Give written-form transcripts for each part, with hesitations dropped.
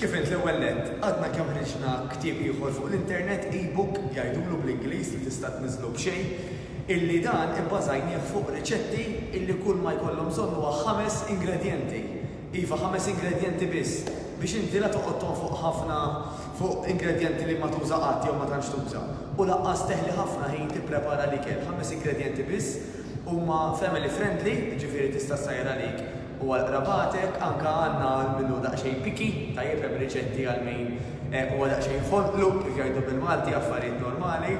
Kif int l-ewwel nett, għadna kemm ħriġna ktieb ieħor fuq l-internet e-book jgħidulu bl-Ingliż li tista' tniżlu b'xejn, illi dan ibbażajnieh fuq riċetti illi kull ma jkollhom bżonn huwa 5 ingredjenti. Iva 5 ingredjenti biss biex inti la toqgħod fuq ħafna fuq ingredjenti li ma tuża qatt jew ma tantx tuża. U laqqas teħli ħafna ħin tipprepara l-ikel. 5 ingredjenti biss huma family friendly, ġifieri tista' ssajr għalik u għal-qrabatek, anka għandna minnu daqsxejn piki, tajjeb hemm riċetti għal min huwa daqsxejn ħolqlu, kif jgħidu bil-Malti affarijiet normali.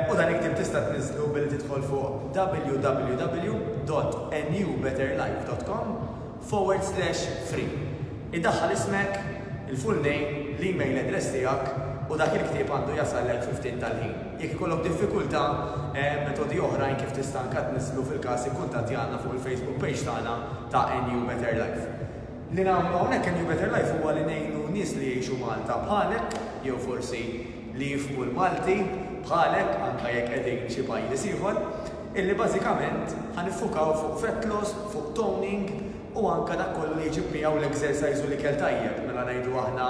U dan iktib tista' tniżlu billi tidħol fuq www.newbetterlife.com/free. Iddaħħal ismek, il-full name, l-email address tiegħek u dak il-ktieb għandu jasallek 15 tal-ħin. Jekk ikollok diffikultà, metodi oħrajn kif tista' anke tniżlu fil-każ ikkuntatti għandna fuq il-Facebook page tagħna ta' New Better Life. Li nagħmlu hawnhekk New Better Life huwa li ngħinu nies li jgħixu Malta bħalek, jew forsi li jifhmu l-Malti bħalek anke jekk qegħdin xi pajjiż ieħor, illi bażikament ħanifukaw fuq fat loss, fuq toning u anke dak kollu li jġib miegħu l-exercise u l-ikel tajjeb. Mela ngħidu aħna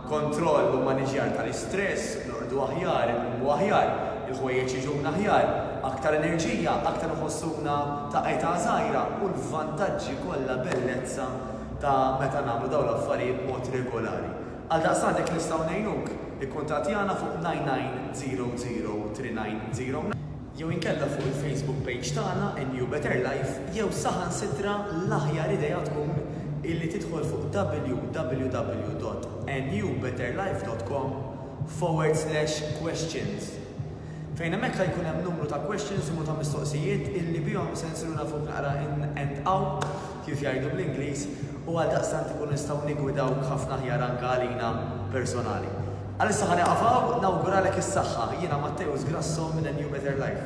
kontroll u maniġjar tal-istress, norqdu aħjar, u aħjar, il-ħwejjeġ jiġuna aħjar, aktar enerġija, aktar nħossuna ta' qejta żgħira u l-vantaġġi kollha bellezza ta' meta nagħmlu dawn l-affarijiet mod regolari. Għaldaqstant jekk nistgħu ngħinuk, ikkuntattjana fuq 9900 390 jew inkella fuq il-Facebook page tagħna New Better Life jew saħansitra l-aħjar idea tkun illi tidħol fuq www.newbetterlife.com/questions. Fejn hemmhekk jkun hemm numru ta' questions u ta' mistoqsijiet illi bihom se nsiruna fuq naqra in and out kif jgħidu bl-Ingliż u għaldaqstant ikun nistgħu nigwidaw ħafna aħjar anke għalina personali. Għalissa ħanaqafaw nawguralek is-saħħa, jiena Matteus Grasso minn New Better Life.